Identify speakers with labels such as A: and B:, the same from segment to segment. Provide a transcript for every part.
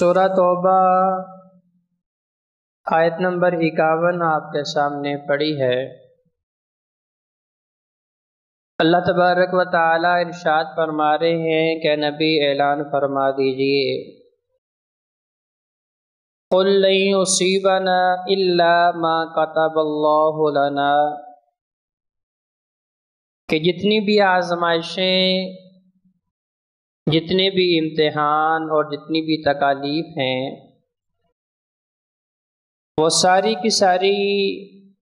A: سورہ توبہ آیت نمبر 51 آپ کے سامنے پڑھی ہے۔ اللہ تبارک و تعالی ارشاد فرما رہے ہیں کہ نبی اعلان فرما دیجئے، قُلْ لَن يُصِيبَنَا إِلَّا مَا كَتَبَ اللَّهُ لَنَا، کہ جتنی بھی آزمائشیں، جتنے بھی امتحان اور جتنی بھی تکالیف ہیں، وہ ساری کی ساری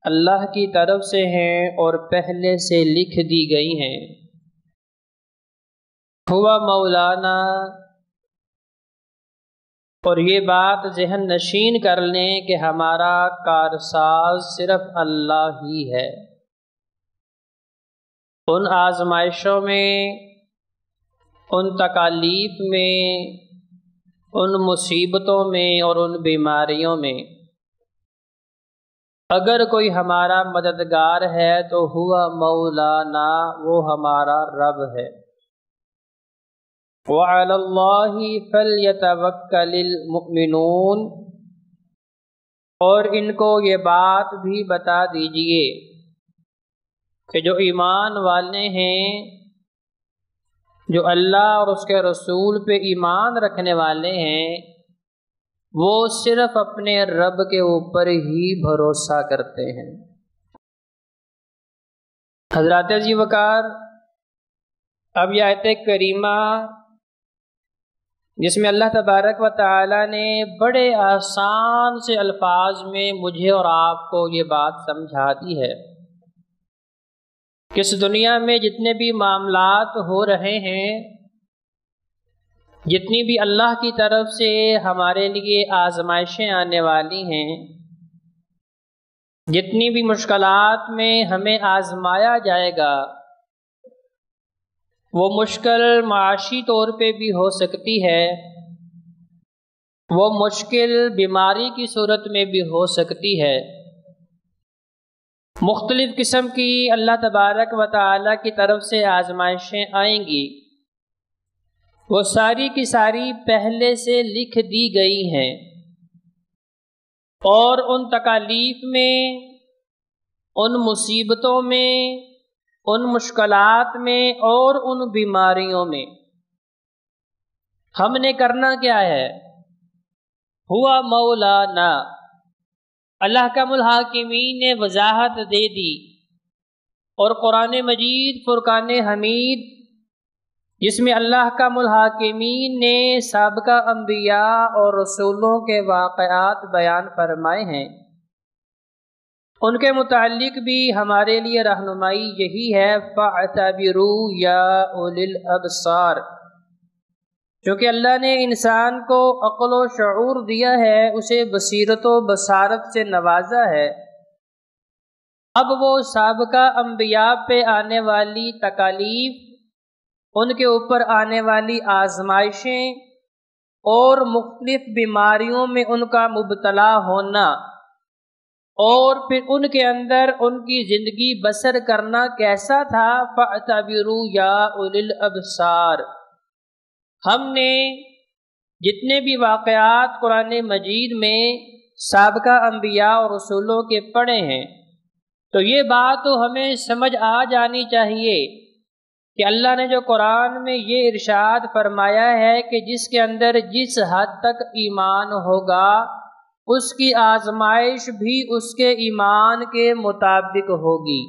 A: اللہ کی طرف سے ہیں اور پہلے سے لکھ دی گئی ہیں۔ ہوا مولانا، اور یہ بات ذہن نشین کر لیں کہ ہمارا کارساز صرف اللہ ہی ہے۔ ان آزمائشوں میں، ان تکالیف میں، ان مصیبتوں میں اور ان بیماریوں میں اگر کوئی ہمارا مددگار ہے تو ہوا مولانا، وہ ہمارا رب ہے۔ وَعَلَى اللَّهِ فَلْيَتَوَكَّلِ الْمُؤْمِنُونَ، اور ان کو یہ بات بھی بتا دیجئے کہ جو ایمان والے ہیں، جو اللہ اور اس کے رسول پہ ایمان رکھنے والے ہیں، وہ صرف اپنے رب کے اوپر ہی بھروسہ کرتے ہیں۔ حضرات عزیز وقار، اب یہ آیت کریمہ جس میں اللہ تبارک و تعالی نے بڑے آسان سے الفاظ میں مجھے اور آپ کو یہ بات سمجھا دی ہے کہ اس دنیا میں جتنے بھی معاملات ہو رہے ہیں، جتنی بھی اللہ کی طرف سے ہمارے لیے آزمائشیں آنے والی ہیں، جتنی بھی مشکلات میں ہمیں آزمایا جائے گا، وہ مشکل معاشی طور پہ بھی ہو سکتی ہے، وہ مشکل بیماری کی صورت میں بھی ہو سکتی ہے، مختلف قسم کی اللہ تبارک و تعالی کی طرف سے آزمائشیں آئیں گی، وہ ساری کی ساری پہلے سے لکھ دی گئی ہیں، اور ان تکالیف میں، ان مصیبتوں میں، ان مشکلات میں اور ان بیماریوں میں ہم نے کرنا کیا ہے؟ ہوا مولانا، اللہ کا الحاکمین نے وضاحت دے دی، اور قرآن مجید فرقان حمید جس میں اللہ کا الحاکمین نے سابقہ انبیاء اور رسولوں کے واقعات بیان فرمائے ہیں، ان کے متعلق بھی ہمارے لیے رہنمائی یہی ہے، فَاعْتَبِرُوا يَا أُولِي الْأَبْصَارِ، چونکہ اللہ نے انسان کو عقل و شعور دیا ہے، اسے بصیرت و بصارت سے نوازا ہے، اب وہ سابقہ انبیاء پہ آنے والی تکالیف، ان کے اوپر آنے والی آزمائشیں اور مختلف بیماریوں میں ان کا مبتلا ہونا، اور پھر ان کے اندر ان کی زندگی بسر کرنا کیسا تھا، فَاعْتَبِرُوا يَا أُولِي الْأَبْصَارِ، ہم نے جتنے بھی واقعات قرآن مجید میں سابقہ انبیاء اور رسولوں کے پڑھے ہیں، تو یہ بات تو ہمیں سمجھ آ جانی چاہیے کہ اللہ نے جو قرآن میں یہ ارشاد فرمایا ہے کہ جس کے اندر جس حد تک ایمان ہوگا، اس کی آزمائش بھی اس کے ایمان کے مطابق ہوگی۔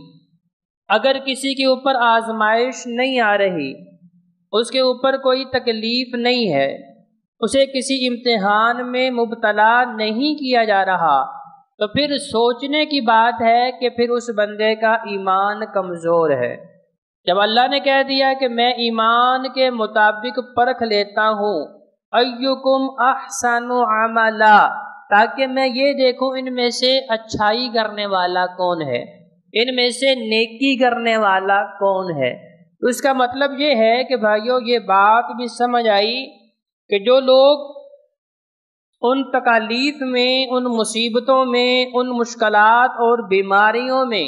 A: اگر کسی کے اوپر آزمائش نہیں آ رہی، اس کے اوپر کوئی تکلیف نہیں ہے، اسے کسی امتحان میں مبتلا نہیں کیا جا رہا، تو پھر سوچنے کی بات ہے کہ پھر اس بندے کا ایمان کمزور ہے۔ جب اللہ نے کہہ دیا کہ میں ایمان کے مطابق پرکھ لیتا ہوں، ایکم احسن عملا، تاکہ میں یہ دیکھوں ان میں سے اچھائی کرنے والا کون ہے، ان میں سے نیکی کرنے والا کون ہے، تو اس کا مطلب یہ ہے کہ بھائیو یہ بات بھی سمجھ آئی کہ جو لوگ ان تکالیف میں، ان مصیبتوں میں، ان مشکلات اور بیماریوں میں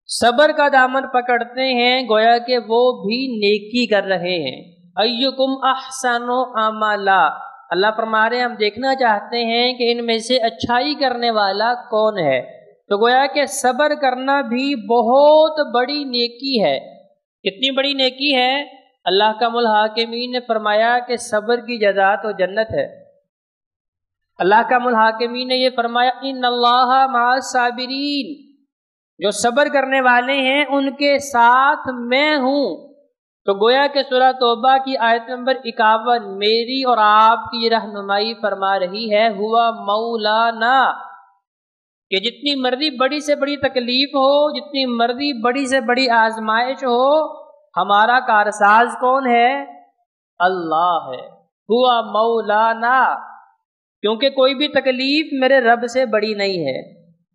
A: صبر کا دامن پکڑتے ہیں، گویا کہ وہ بھی نیکی کر رہے ہیں۔ ایکم احسن عملا، اللہ فرما رہے ہیں ہم دیکھنا چاہتے ہیں کہ ان میں سے اچھائی کرنے والا کون ہے۔ تو گویا کہ صبر کرنا بھی بہت بڑی نیکی ہے۔ کتنی بڑی نیکی ہے؟ اللہ کا الحاکمین نے فرمایا کہ صبر کی جزا تو جنت ہے۔ اللہ کا الحاکمین نے یہ فرمایا ان اللہ مع الصابرین، جو صبر کرنے والے ہیں ان کے ساتھ میں ہوں۔ تو گویا کہ سورہ توبہ کی آیت نمبر 51 میری اور آپ کی رہنمائی فرما رہی ہے ہوا مولانا، کہ جتنی مرضی بڑی سے بڑی تکلیف ہو، جتنی مرضی بڑی سے بڑی آزمائش ہو، ہمارا کارساز کون ہے؟ اللہ ہے، ہوا مولانا۔ کیونکہ کوئی بھی تکلیف میرے رب سے بڑی نہیں ہے،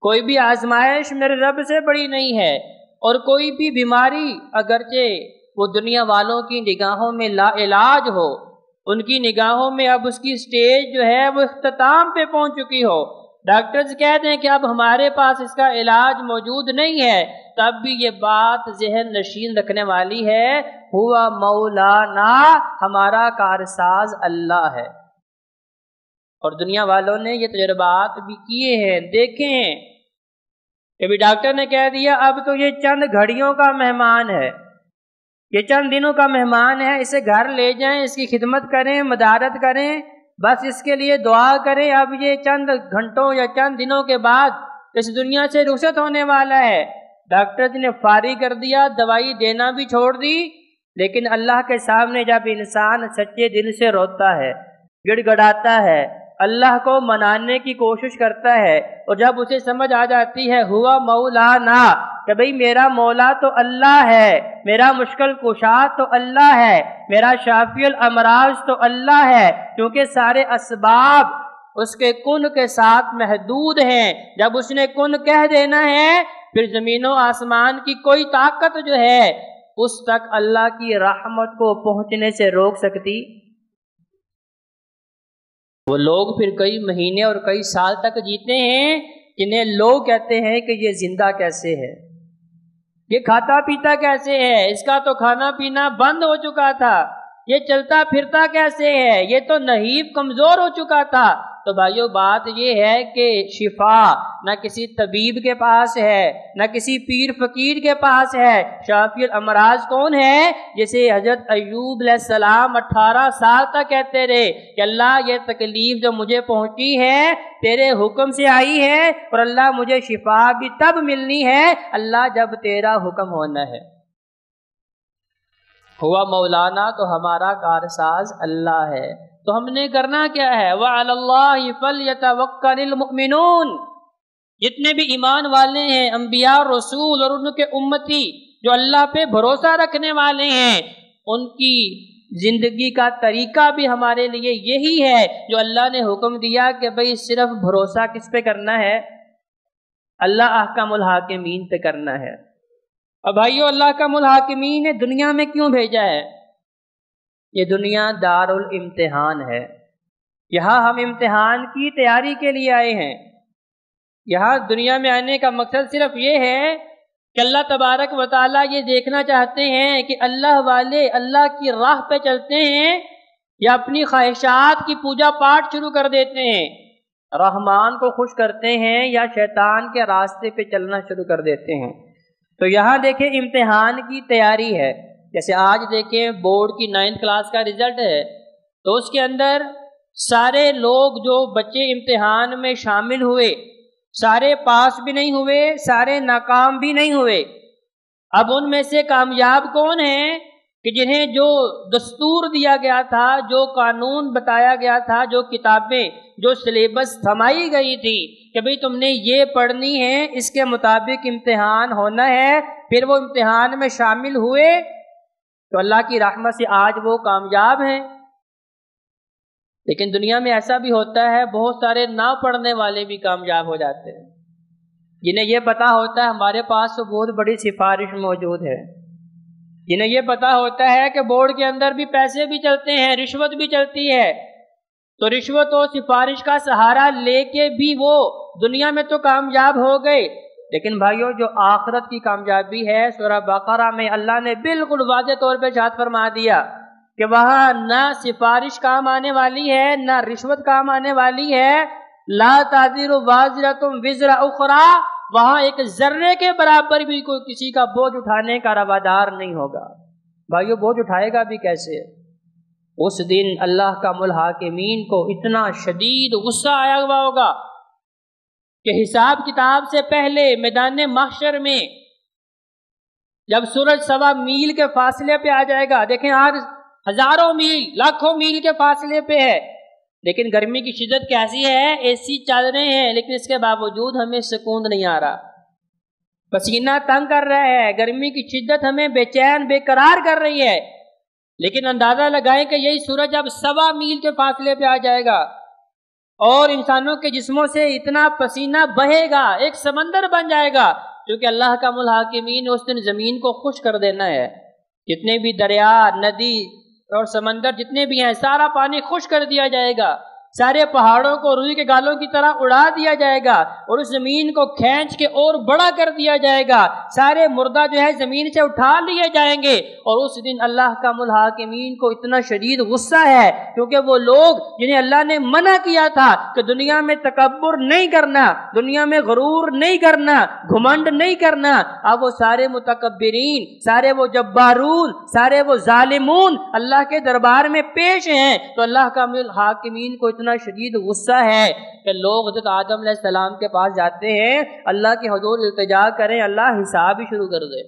A: کوئی بھی آزمائش میرے رب سے بڑی نہیں ہے، اور کوئی بھی بیماری اگرچہ وہ دنیا والوں کی نگاہوں میں لا علاج ہو، ان کی نگاہوں میں اب اس کی سٹیج جو ہے وہ اختتام پہ پہنچ چکی ہو، ڈاکٹرز کہتے ہیں کہ اب ہمارے پاس اس کا علاج موجود نہیں ہے، تب بھی یہ بات ذہن نشین رکھنے والی ہے ہوا مولانا، ہمارا کارساز اللہ ہے۔ اور دنیا والوں نے یہ تجربات بھی کیے ہیں، دیکھے ہیں۔ کبھی ڈاکٹر نے کہہ دیا اب تو یہ چند گھڑیوں کا مہمان ہے، یہ چند دنوں کا مہمان ہے، اسے گھر لے جائیں، اس کی خدمت کریں، مدارت کریں، بس اس کے لیے دعا کریں، اب یہ چند گھنٹوں یا چند دنوں کے بعد اس دنیا سے رخصت ہونے والا ہے۔ ڈاکٹر نے فارغ کر دیا، دوائی دینا بھی چھوڑ دی، لیکن اللہ کے سامنے جب انسان سچے دل سے روتا ہے، گڑ گڑاتا ہے، اللہ کو منانے کی کوشش کرتا ہے، اور جب اسے سمجھ آ جاتی ہے ہوا مولانا، کہ بھئی میرا مولا تو اللہ ہے، میرا مشکل کشا تو اللہ ہے، میرا شافی الامراض تو اللہ ہے، کیونکہ سارے اسباب اس کے کن کے ساتھ محدود ہیں۔ جب اس نے کن کہہ دینا ہے پھر زمین و آسمان کی کوئی طاقت جو ہے اس تک اللہ کی رحمت کو پہنچنے سے روک سکتی؟ وہ لوگ پھر کئی مہینے اور کئی سال تک جیتے ہیں جنہیں لوگ کہتے ہیں کہ یہ زندہ کیسے ہے، یہ کھاتا پیتا کیسے ہے، اس کا تو کھانا پینا بند ہو چکا تھا، یہ چلتا پھرتا کیسے ہے، یہ تو نحیف کمزور ہو چکا تھا۔ تو بھائیو بات یہ ہے کہ شفا نہ کسی طبیب کے پاس ہے، نہ کسی پیر فقیر کے پاس ہے۔ شافی الامراض کون ہے؟ جسے حضرت ایوب علیہ السلام 18 سال تک کہتے رہے کہ اللہ یہ تکلیف جو مجھے پہنچی ہے تیرے حکم سے آئی ہے، اور اللہ مجھے شفا بھی تب ملنی ہے اللہ جب تیرا حکم ہونا ہے۔ ہوا مولانا تو ہمارا کارساز اللہ ہے۔ تو ہم نے کرنا کیا ہے؟ وَعَلَى اللَّهِ فَلْيَتَوَكَّلِ الْمُؤْمِنُونَ، جتنے بھی ایمان والے ہیں، انبیاء رسول اور ان کے امتی جو اللہ پہ بھروسہ رکھنے والے ہیں، ان کی زندگی کا طریقہ بھی ہمارے لیے یہی ہے جو اللہ نے حکم دیا کہ بھئی صرف بھروسہ کس پہ کرنا ہے؟ اللہ احکم الحاکمین پہ کرنا ہے۔ اور بھائیو اللہ کا الحاکمین نے دنیا میں کیوں بھیجا ہے؟ یہ دنیا دار الامتحان ہے، یہاں ہم امتحان کی تیاری کے لیے آئے ہیں۔ یہاں دنیا میں آنے کا مقصد صرف یہ ہے کہ اللہ تبارک و تعالیٰ یہ دیکھنا چاہتے ہیں کہ اللہ والے اللہ کی راہ پہ چلتے ہیں یا اپنی خواہشات کی پوجا پاٹ شروع کر دیتے ہیں، رحمان کو خوش کرتے ہیں یا شیطان کے راستے پہ چلنا شروع کر دیتے ہیں۔ تو یہاں دیکھیں امتحان کی تیاری ہے، جیسے آج دیکھیں بورڈ کی 9th کلاس کا رزلٹ ہے، تو اس کے اندر سارے لوگ جو بچے امتحان میں شامل ہوئے سارے پاس بھی نہیں ہوئے، سارے ناکام بھی نہیں ہوئے۔ اب ان میں سے کامیاب کون ہیں کہ جنہیں جو دستور دیا گیا تھا، جو قانون بتایا گیا تھا، جو کتابیں، جو سلیبس تھمائی گئی تھی کہ بھئی تم نے یہ پڑھنی ہے، اس کے مطابق امتحان ہونا ہے، پھر وہ امتحان میں شامل ہوئے تو اللہ کی رحمت سے آج وہ کامیاب ہیں۔ لیکن دنیا میں ایسا بھی ہوتا ہے بہت سارے نہ پڑھنے والے بھی کامیاب ہو جاتے ہیں، جنہیں یہ پتا ہوتا ہے ہمارے پاس تو بہت بڑی سفارش موجود ہے، جنہیں یہ پتا ہوتا ہے کہ بورڈ کے اندر بھی پیسے بھی چلتے ہیں، رشوت بھی چلتی ہے، تو رشوت و سفارش کا سہارا لے کے بھی وہ دنیا میں تو کامیاب ہو گئے۔ لیکن بھائیو جو آخرت کی کامیابی ہے، سورہ بقرہ میں اللہ نے بالکل واضح طور پہ ارشاد فرما دیا کہ وہاں نہ سفارش کام آنے والی ہے، نہ رشوت کام آنے والی ہے. لا تزر وازرۃ وزر اخری، وہاں ایک ذرے کے برابر بھی کوئی کسی کا بوجھ اٹھانے کا روادار نہیں ہوگا. بھائیو بوجھ اٹھائے گا بھی کیسے؟ اس دن اللہ کا الحاکمین کو اتنا شدید غصہ آیا ہوا ہوگا کہ حساب کتاب سے پہلے میدان محشر میں جب سورج 1.25 میل کے فاصلے پہ آ جائے گا، دیکھیں آج ہزاروں میل لاکھوں میل کے فاصلے پہ ہے، لیکن گرمی کی شدت کیسی ہے، اے سی چل رہے ہیں لیکن اس کے باوجود ہمیں سکون نہیں آ رہا، پسینہ تنگ کر رہا ہے، گرمی کی شدت ہمیں بے چین بے قرار کر رہی ہے. لیکن اندازہ لگائیں کہ یہی سورج اب 1.25 میل کے فاصلے پہ آ جائے گا اور انسانوں کے جسموں سے اتنا پسینہ بہے گا، ایک سمندر بن جائے گا، کیونکہ اللہ کا الحاکمین اس دن زمین کو خشک کر دینا ہے. جتنے بھی دریا، ندی اور سمندر جتنے بھی ہیں سارا پانی خشک کر دیا جائے گا، سارے پہاڑوں کو روئی کے گالوں کی طرح اڑا دیا جائے گا اور اس زمین کو کھینچ کے اور بڑا کر دیا جائے گا، سارے مردہ جو ہے زمین سے اٹھا لیے جائیں گے. اور اس دن اللہ کا الحاکمین کو اتنا شدید غصہ ہے کیونکہ وہ لوگ جنہیں اللہ نے منع کیا تھا کہ دنیا میں تکبر نہیں کرنا، دنیا میں غرور نہیں کرنا، گھمنڈ نہیں کرنا، اب وہ سارے متکبرین، سارے وہ جبارون، سارے وہ ظالمون اللہ کے دربار میں پیش ہیں. تو اللہ کا الحاکمین کو اتنا شدید غصہ ہے کہ لوگ حضرت آدم علیہ السلام کے پاس جاتے ہیں، اللہ کے حضور التجا کریں، اللہ حساب ہی شروع کر دے.